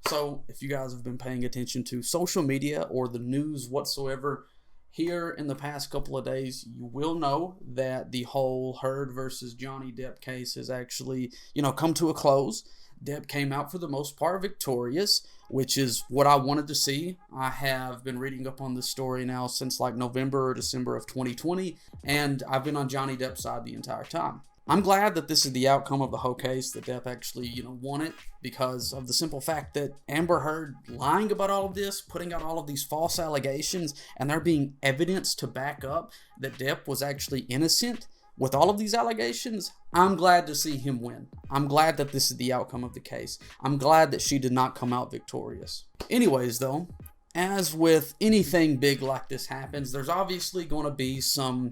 So, if you guys have been paying attention to social media or the news whatsoever here in the past couple of days, you will know that the whole Heard versus Johnny Depp case has actually, come to a close. Depp came out for the most part victorious, which is what I wanted to see. I have been reading up on this story now since like November or December of 2020, and I've been on Johnny Depp's side the entire time. I'm glad that this is the outcome of the whole case, that Depp actually, won it, because of the simple fact that Amber Heard lying about all of this, putting out all of these false allegations, and there being evidence to back up that Depp was actually innocent with all of these allegations. I'm glad to see him win. I'm glad that this is the outcome of the case. I'm glad that she did not come out victorious. Anyways, though, as with anything big like this happens, there's obviously going to be some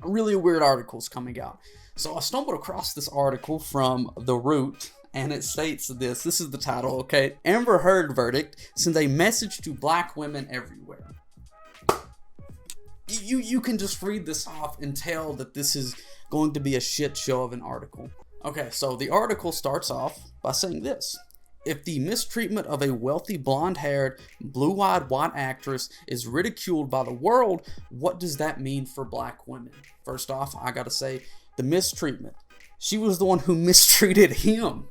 really weird articles coming out. So I stumbled across this article from The Root, and it states this. This is the title, okay? Amber Heard verdict sends a message to black women everywhere. You can just read this off and tell that this is going to be a shit show of an article. Okay, so the article starts off by saying this. If the mistreatment of a wealthy blonde-haired, blue-eyed white actress is ridiculed by the world, what does that mean for black women? First off, I gotta say, the mistreatment. She was the one who mistreated him.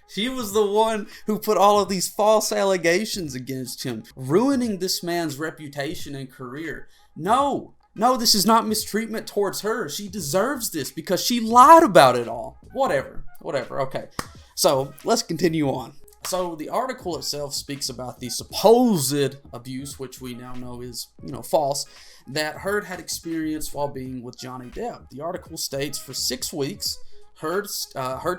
She was the one who put all of these false allegations against him, ruining this man's reputation and career. No, this is not mistreatment towards her. She deserves this because she lied about it all. Whatever, okay. So, let's continue on. So, the article itself speaks about the supposed abuse, which we now know is, false, that Heard had experienced while being with Johnny Depp. The article states for 6 weeks, Heard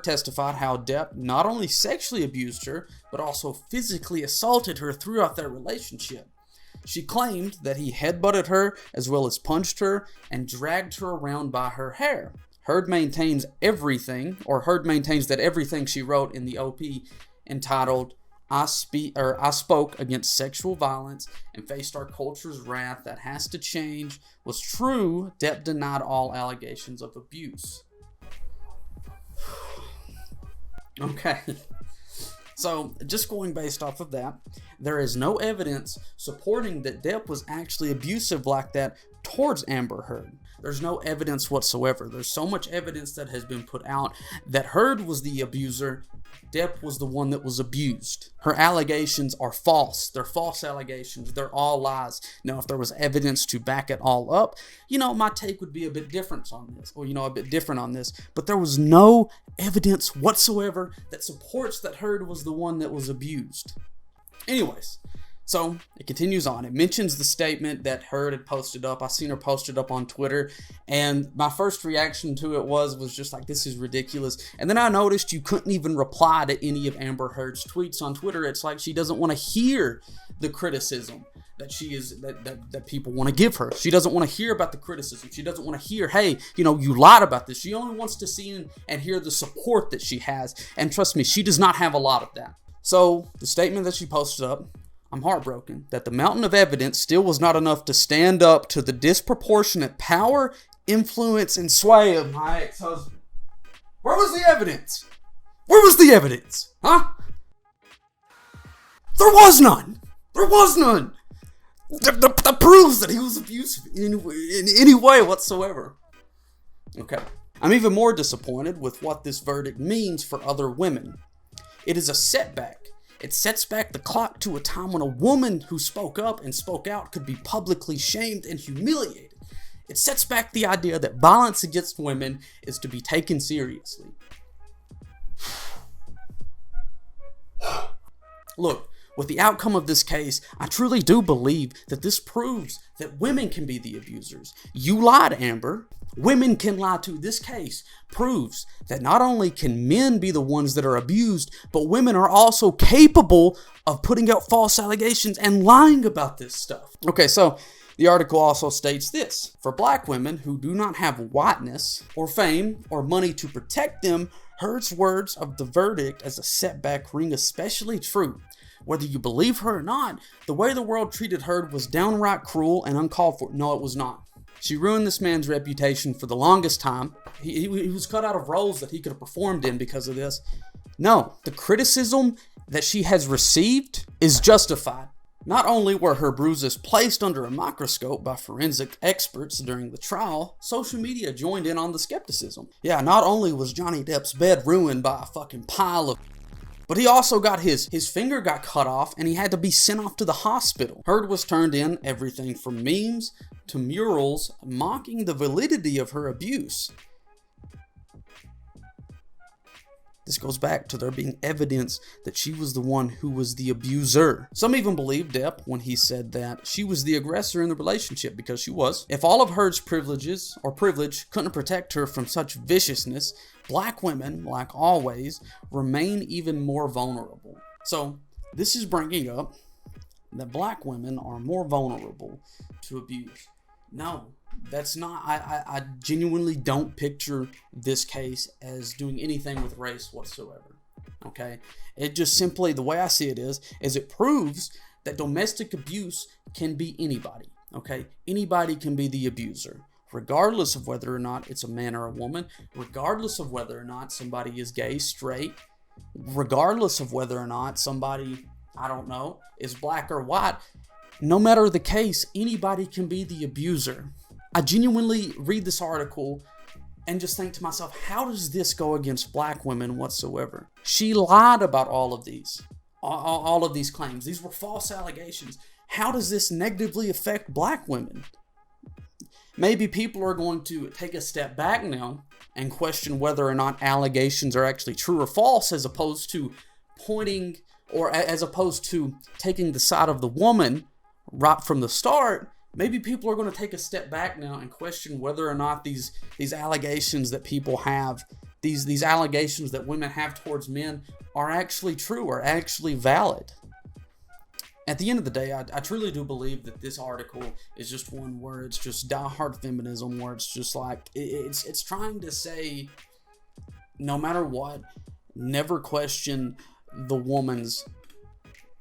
testified how Depp not only sexually abused her, but also physically assaulted her throughout their relationship. She claimed that he headbutted her as well as punched her and dragged her around by her hair. Heard maintains that everything she wrote in the OP entitled I spoke against sexual violence and faced our culture's wrath that has to change was true. Depp denied all allegations of abuse. Okay. So, just going based off of that, there is no evidence supporting that Depp was actually abusive like that towards Amber Heard. There's no evidence whatsoever. There's so much evidence that has been put out that Heard was the abuser, Depp was the one that was abused. Her allegations are false. They're false allegations. They're all lies. Now, if there was evidence to back it all up, my take would be a bit different on this, or, a bit different on this. But there was no evidence whatsoever that supports that Heard was the one that was abused. Anyways, so it continues on. It mentions the statement that Heard had posted up. I seen her posted up on Twitter, and my first reaction to it was just like, this is ridiculous. And then I noticed you couldn't even reply to any of Amber Heard's tweets on Twitter. It's like she doesn't want to hear the criticism that that people want to give her. She doesn't want to hear about the criticism. She doesn't want to hear, hey, you lied about this. She only wants to see and hear the support that she has. And trust me, she does not have a lot of that. So the statement that she posted up, I'm heartbroken that the mountain of evidence still was not enough to stand up to the disproportionate power, influence, and sway of my ex-husband. Where was the evidence? Where was the evidence? Huh? There was none. There was none. That proves that he was abusive in any way whatsoever. Okay. I'm even more disappointed with what this verdict means for other women. It is a setback. It sets back the clock to a time when a woman who spoke up and spoke out could be publicly shamed and humiliated. It sets back the idea that violence against women is to be taken seriously. Look, with the outcome of this case, I truly do believe that this proves that women can be the abusers. You lied, Amber. Women can lie too. This case proves that not only can men be the ones that are abused, but women are also capable of putting out false allegations and lying about this stuff. Okay, so the article also states this. For black women who do not have whiteness or fame or money to protect them, Heard's words of the verdict as a setback ring especially true. Whether you believe her or not, the way the world treated Heard was downright cruel and uncalled for. No, it was not. She ruined this man's reputation for the longest time. He was cut out of roles that he could have performed in because of this. No, the criticism that she has received is justified. Not only were her bruises placed under a microscope by forensic experts during the trial, social media joined in on the skepticism. Yeah, not only was Johnny Depp's bed ruined by a fucking pile of, but he also got his finger got cut off and he had to be sent off to the hospital. Heard was turned in everything from memes to murals mocking the validity of her abuse. This goes back to there being evidence that she was the one who was the abuser. Some even believe Depp when he said that she was the aggressor in the relationship, because she was. If all of Heard's privilege couldn't protect her from such viciousness, black women, like always, remain even more vulnerable. So this is bringing up that black women are more vulnerable to abuse. No, that's not, I genuinely don't picture this case as doing anything with race whatsoever, okay? It just simply, the way I see it is it proves that domestic abuse can be anybody, okay? Anybody can be the abuser, regardless of whether or not it's a man or a woman, regardless of whether or not somebody is gay, straight, regardless of whether or not somebody, I don't know, is black or white. No matter the case, anybody can be the abuser. I genuinely read this article and just think to myself, how does this go against black women whatsoever? She lied about all of these claims. These were false allegations. How does this negatively affect black women? Maybe people are going to take a step back now and question whether or not allegations are actually true or false, as opposed to taking the side of the woman right from the start. Maybe people are going to take a step back now and question whether or not these allegations that people have, these allegations that women have towards men, are actually true, or actually valid. At the end of the day, I truly do believe that this article is just one where it's just diehard feminism, where it's just like, it's trying to say, no matter what, never question the woman's,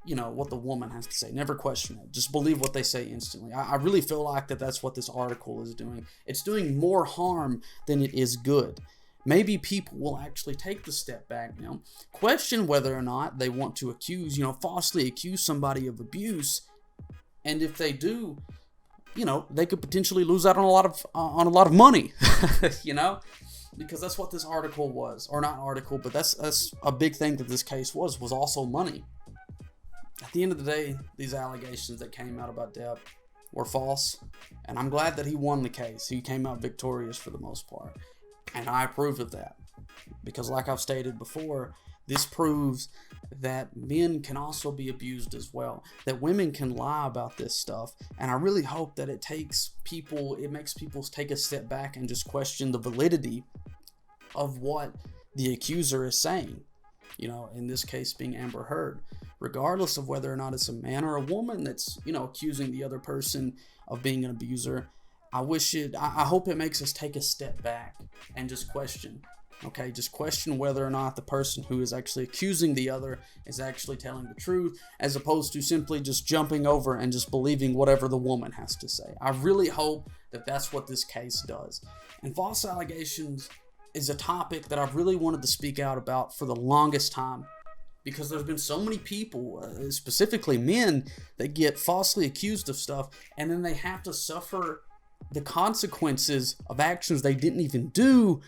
what the woman has to say. Never question it. Just believe what they say instantly. I really feel like that's what this article is doing. It's doing more harm than it is good. Maybe people will actually take the step back now, question whether or not they want to falsely accuse somebody of abuse, and if they do, they could potentially lose out on a lot of money, because that's what this article was, or not article, but that's a big thing that this case was also money. At the end of the day, these allegations that came out about Depp were false, and I'm glad that he won the case. He came out victorious for the most part, and I approve of that, because like I've stated before, this proves that men can also be abused as well, that women can lie about this stuff, and I really hope that it makes people take a step back and just question the validity of what the accuser is saying, in this case being Amber Heard. Regardless of whether or not it's a man or a woman that's, accusing the other person of being an abuser, I hope it makes us take a step back and just question, okay? Just question whether or not the person who is actually accusing the other is actually telling the truth, as opposed to simply just jumping over and just believing whatever the woman has to say. I really hope that that's what this case does. And false allegations is a topic that I've really wanted to speak out about for the longest time, because there's been so many people, specifically men, that get falsely accused of stuff, and then they have to suffer the consequences of actions they didn't even do.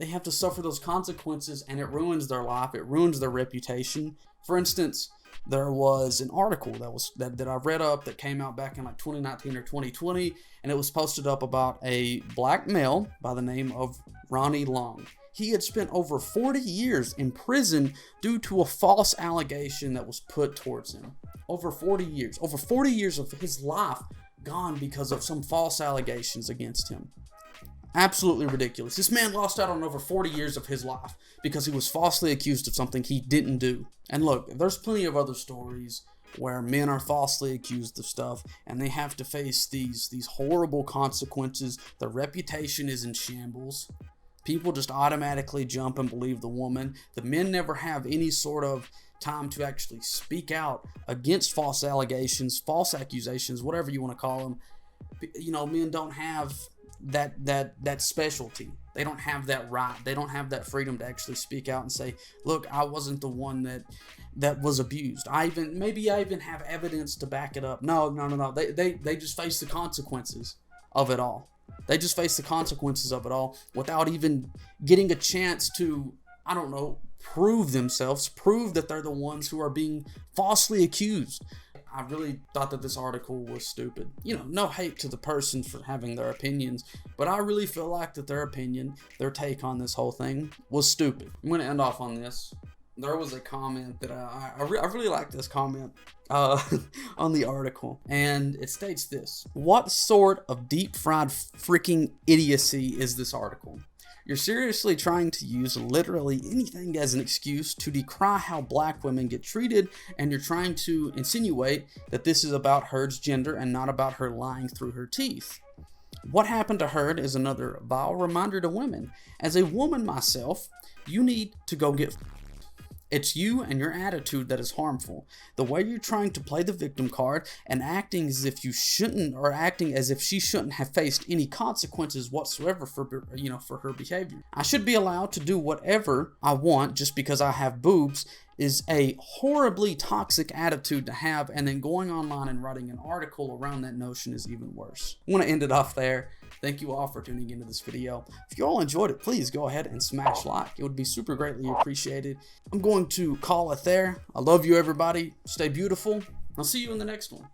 They have to suffer those consequences, and it ruins their life. It ruins their reputation. For instance, there was an article that I read up that came out back in like 2019 or 2020, and it was posted up about a black male by the name of Ronnie Long. He had spent over 40 years in prison due to a false allegation that was put towards him. Over 40 years. Over 40 years of his life gone because of some false allegations against him. Absolutely ridiculous. This man lost out on over 40 years of his life because he was falsely accused of something he didn't do. And look, there's plenty of other stories where men are falsely accused of stuff and they have to face these horrible consequences. Their reputation is in shambles. People just automatically jump and believe the woman. The men never have any sort of time to actually speak out against false allegations, false accusations, whatever you want to call them. Men don't have that specialty. They don't have that right. They don't have that freedom to actually speak out and say, look, I wasn't the one that was abused. Maybe I even have evidence to back it up. No. They just face the consequences of it all. They just face the consequences of it all without even getting a chance to, I don't know, prove themselves, prove that they're the ones who are being falsely accused. I really thought that this article was stupid. You know, no hate to the person for having their opinions, but I really feel like that their opinion, their take on this whole thing was stupid. I'm going to end off on this. There was a comment that I really like this comment on the article, and it states this: what sort of deep fried freaking idiocy is this article? You're seriously trying to use literally anything as an excuse to decry how black women get treated, and you're trying to insinuate that this is about Heard's gender and not about her lying through her teeth. What happened to Heard is another vile reminder to women. As a woman myself, you need to go get. It's you and your attitude that is harmful. The way you're trying to play the victim card and acting as if you shouldn't, or acting as if she shouldn't have faced any consequences whatsoever for her behavior. I should be allowed to do whatever I want just because I have boobs is a horribly toxic attitude to have, and then going online and writing an article around that notion is even worse. I want to end it off there. Thank you all for tuning into this video. If you all enjoyed it, please go ahead and smash like. It would be super greatly appreciated. I'm going to call it there. I love you, everybody. Stay beautiful. I'll see you in the next one.